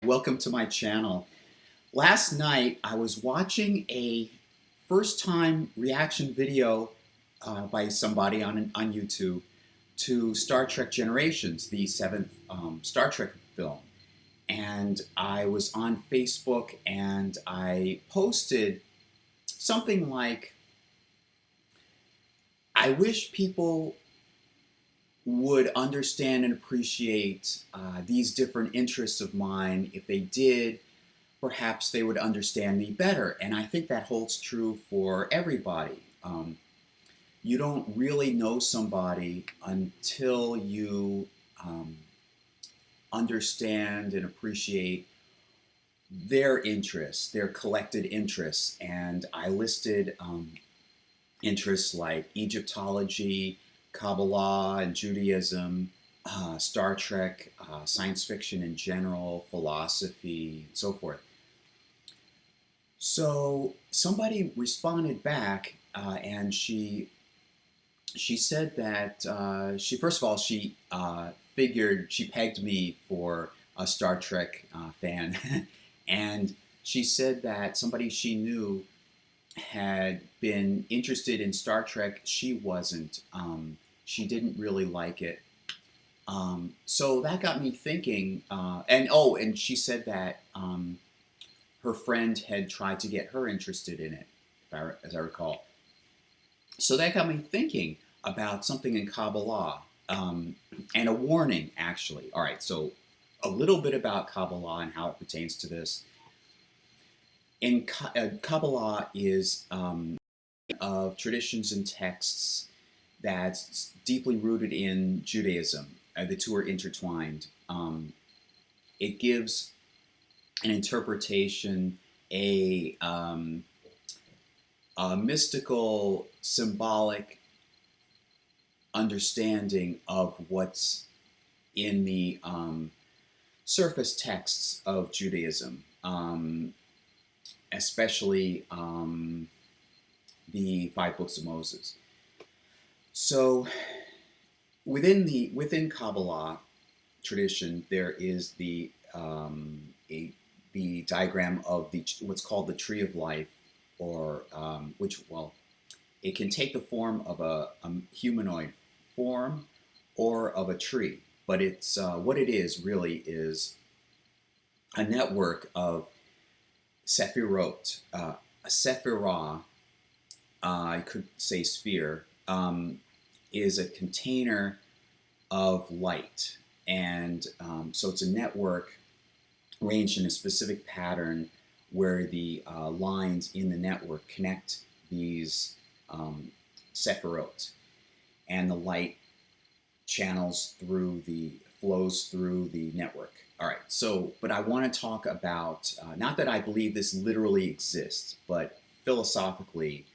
Welcome to my channel. Last night I was watching a first time reaction video by somebody on YouTube to Star Trek Generations, the seventh Star Trek film. And I was on Facebook and I posted something like, I wish people would understand and appreciate these different interests of mine. If they did, perhaps they would understand me better. And I think that holds true for everybody. You don't really know somebody until you understand and appreciate their interests, their collected interests. And I listed interests like Egyptology, Kabbalah and Judaism, Star Trek, science fiction in general, philosophy, and so forth. So somebody responded back, and she said that she first of all figured she pegged me for a Star Trek fan, and she said that somebody she knew had been interested in Star Trek. She wasn't. She didn't really like it. So that got me thinking. And she said that her friend had tried to get her interested in it, as I recall. So that got me thinking about something in Kabbalah, and a warning, actually. All right, so a little bit about Kabbalah and how it pertains to this. Kabbalah is of traditions and texts that's deeply rooted in Judaism. The two are intertwined. It gives an interpretation, a mystical, symbolic understanding of what's in the surface texts of Judaism, especially the five books of Moses. So within Kabbalah tradition, there is the diagram of what's called the tree of life, or it can take the form of a humanoid form or of a tree, but it's what it is really is a network of sephirot. A sephirah, I could say sphere, is a container of light. And so it's a network arranged in a specific pattern where the lines in the network connect these sephirot. And the light flows through the network. All right, so, but I want to talk about, not that I believe this literally exists, but philosophically,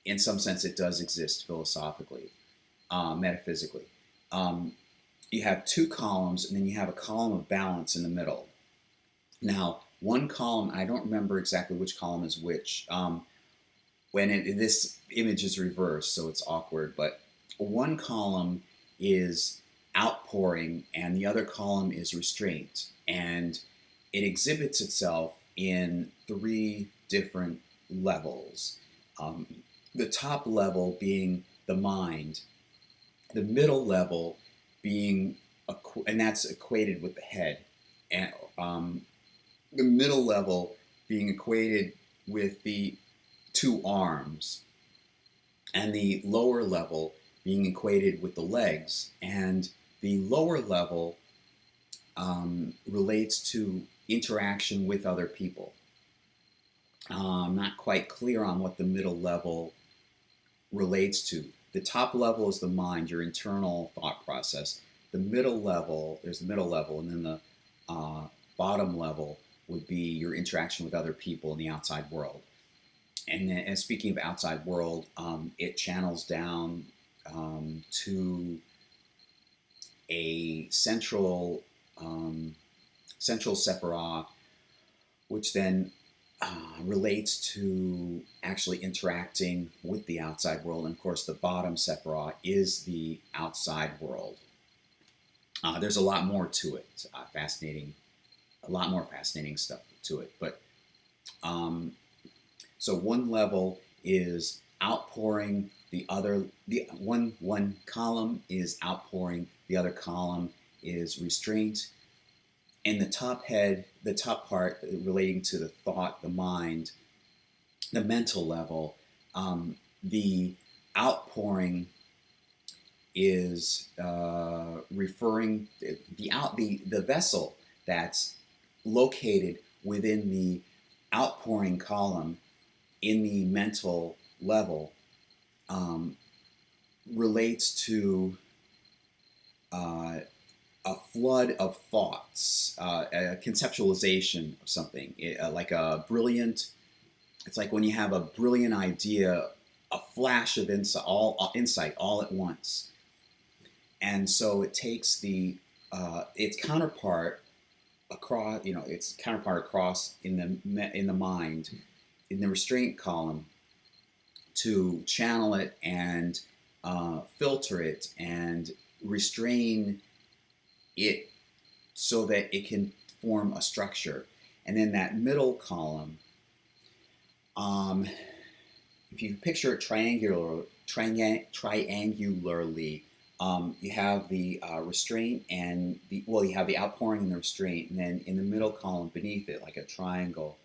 in some sense, it does exist philosophically, metaphysically. You have two columns, and then you have a column of balance in the middle. Now, one column, I don't remember exactly which column is which. This image is reversed, so it's awkward, but one column is outpouring, and the other column is restraint. And it exhibits itself in three different levels. The top level being the mind, the middle level being, and that's equated with the head, and the middle level being equated with the two arms, and the lower level being equated with the legs. And the lower level relates to interaction with other people. I'm not quite clear on what the middle level relates to. The top level is the mind, your internal thought process. There's the middle level, and then the bottom level would be your interaction with other people in the outside world. And then, and speaking of outside world, it channels down to a central sephirah, which then relates to actually interacting with the outside world. And of course, the bottom sephirah is the outside world. There's a lot more to it. Fascinating a lot more fascinating stuff to it. But so one level is outpouring, the one column is outpouring, the other column is restraint. And the top part relating to the thought, the mind, the mental level, the outpouring is referring the vessel that's located within the outpouring column in the mental level relates to a flood of thoughts, a conceptualization of something, like a brilliant. It's like when you have a brilliant idea, a flash of insight all at once, and so it takes its counterpart across in the mind, in the restraint column, to channel it and filter it and restrain it so that it can form a structure. And then that middle column, if you picture it triangularly, you have the restraint and you have the outpouring and the restraint, and then in the middle column beneath it, like a triangle,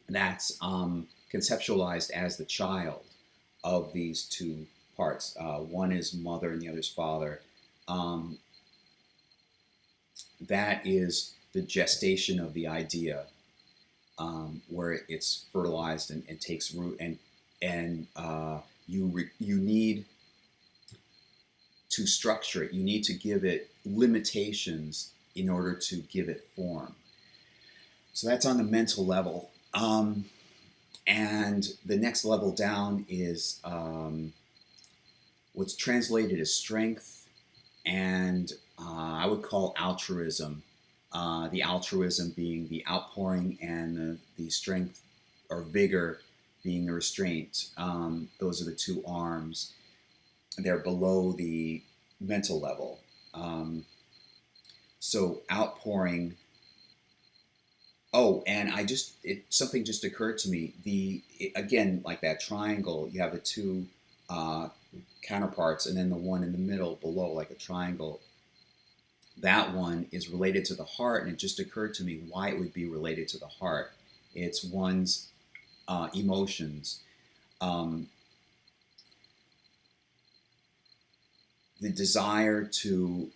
that's conceptualized as the child of these two parts. One is mother and the other is father. That is the gestation of the idea, where it's fertilized and takes root, and you need to structure it. You need to give it limitations in order to give it form. So that's on the mental level. And the next level down is what's translated as strength, and I would call altruism. The altruism being the outpouring, and the strength or vigor being the restraint. Those are the two arms. They're below the mental level. So outpouring. Oh, and something just occurred to me. Again, like that triangle, you have the two counterparts, and then the one in the middle below, like a triangle. That one is related to the heart, and it just occurred to me why it would be related to the heart. It's one's emotions. The desire to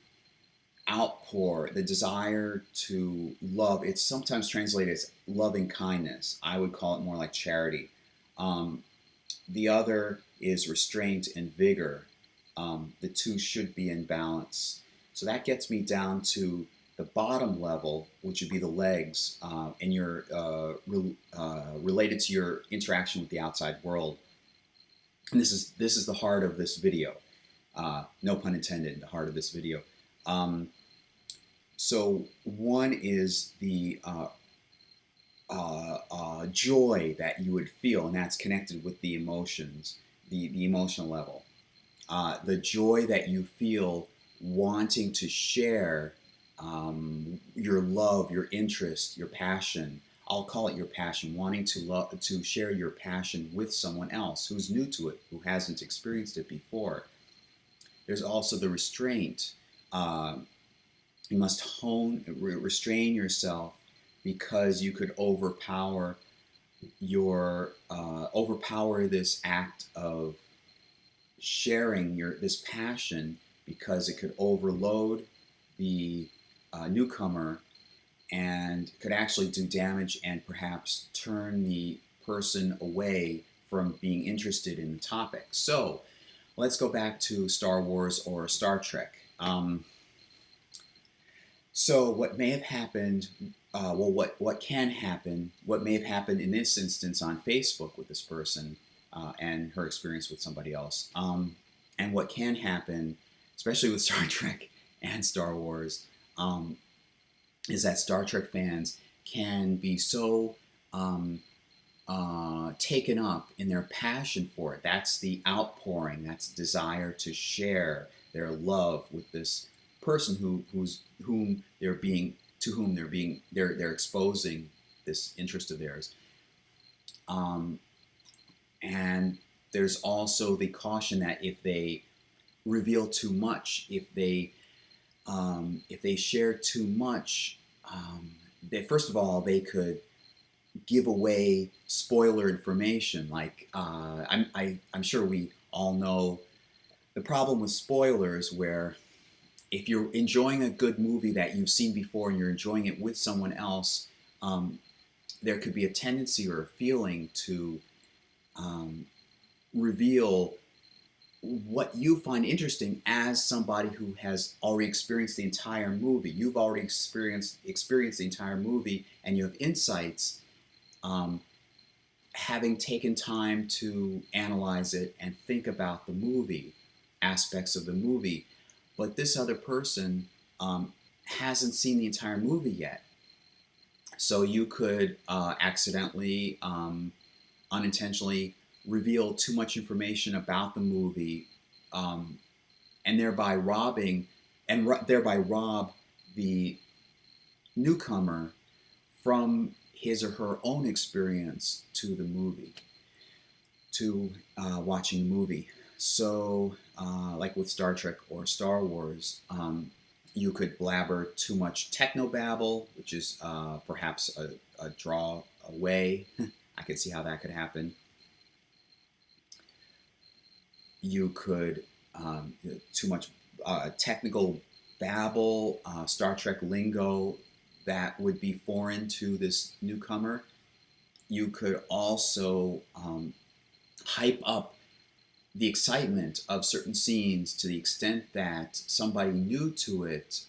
outpour, the desire to love. It's sometimes translated as loving kindness. I would call it more like charity. The other is restraint and vigor. The two should be in balance. So that gets me down to the bottom level, which would be the legs, and your related to your interaction with the outside world. And this is the heart of this video. No pun intended. The heart of this video. So one is the joy that you would feel, and that's connected with the emotions, the emotional level. The joy that you feel wanting to share your love, your interest, your passion. I'll call it your passion, wanting to share your passion with someone else who's new to it, who hasn't experienced it before. There's also the restraint. You must restrain yourself, because you could overpower this act of sharing this passion, because it could overload the newcomer and could actually do damage and perhaps turn the person away from being interested in the topic. So let's go back to Star Wars or Star Trek. So what may have happened, what can happen, what may have happened in this instance on Facebook with this person and her experience with somebody else, and what can happen, especially with Star Trek and Star Wars, is that Star Trek fans can be so taken up in their passion for it. That's the outpouring. That's the desire to share their love with this person whom they're being to whom they're exposing this interest of theirs. Um, and there's also the caution that if they reveal too much, if they share too much, they, first of all, they could give away spoiler information. Like I'm sure we all know the problem with spoilers, where if you're enjoying a good movie that you've seen before and you're enjoying it with someone else, um, there could be a tendency or a feeling to um, reveal what you find interesting as somebody who has already experienced the entire movie. You've already experienced the entire movie, and you have insights, um, having taken time to analyze it and think about the movie, aspects of the movie. But this other person hasn't seen the entire movie yet. So you could accidentally, unintentionally reveal too much information about the movie, um, and thereby thereby rob the newcomer from his or her own experience to the movie, to watching the movie. So, like with Star Trek or Star Wars, you could blabber too much technobabble, which is perhaps a draw away. I could see how that could happen. You could too much technical babble, Star Trek lingo that would be foreign to this newcomer. You could also hype up the excitement of certain scenes to the extent that somebody new to it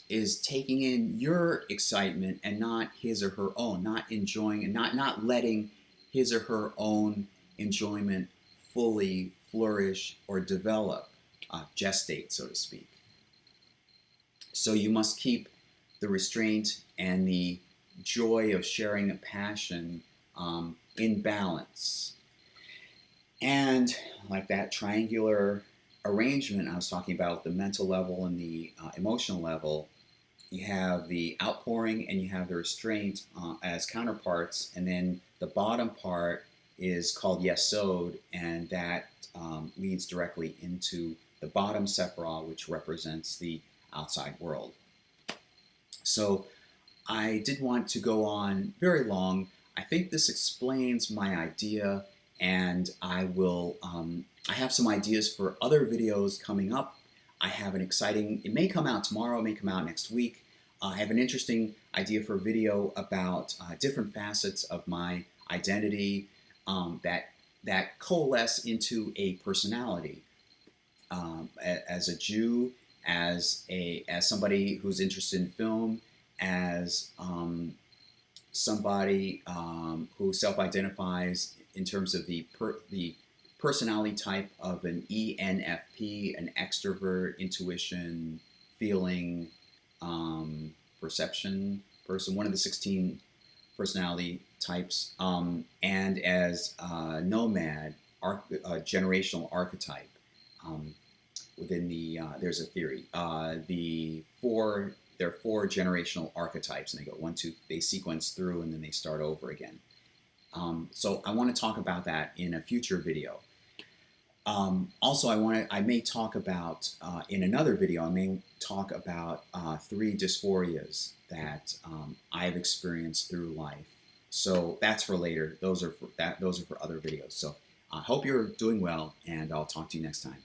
is taking in your excitement and not his or her own, not enjoying and not letting his or her own enjoyment fully flourish or develop, gestate, so to speak. So you must keep the restraint and the joy of sharing a passion in balance. And like that triangular arrangement I was talking about, the mental level and the emotional level, you have the outpouring and you have the restraint as counterparts, and then the bottom part is called Yesod, and that leads directly into the bottom Sephiroth, which represents the outside world. So I did want to go on very long. I think this explains my idea, and I will. I have some ideas for other videos coming up. I have an exciting. It may come out tomorrow. It may come out next week. I have an interesting idea for a video about different facets of my identity that coalesce into a personality. As a Jew, as somebody who's interested in film, as somebody who self-identifies in terms of the personality type of an ENFP, an extrovert, intuition, feeling, perception person, one of the 16 personality types, and as a nomad, generational archetype. Within the there's a theory. There are four generational archetypes, and they go one, two. They sequence through, and then they start over again. So I want to talk about that in a future video. Also, I may talk about in another video. I may talk about 3 dysphorias that I've experienced through life. So that's for later. Those are for other videos. So I hope you're doing well, and I'll talk to you next time.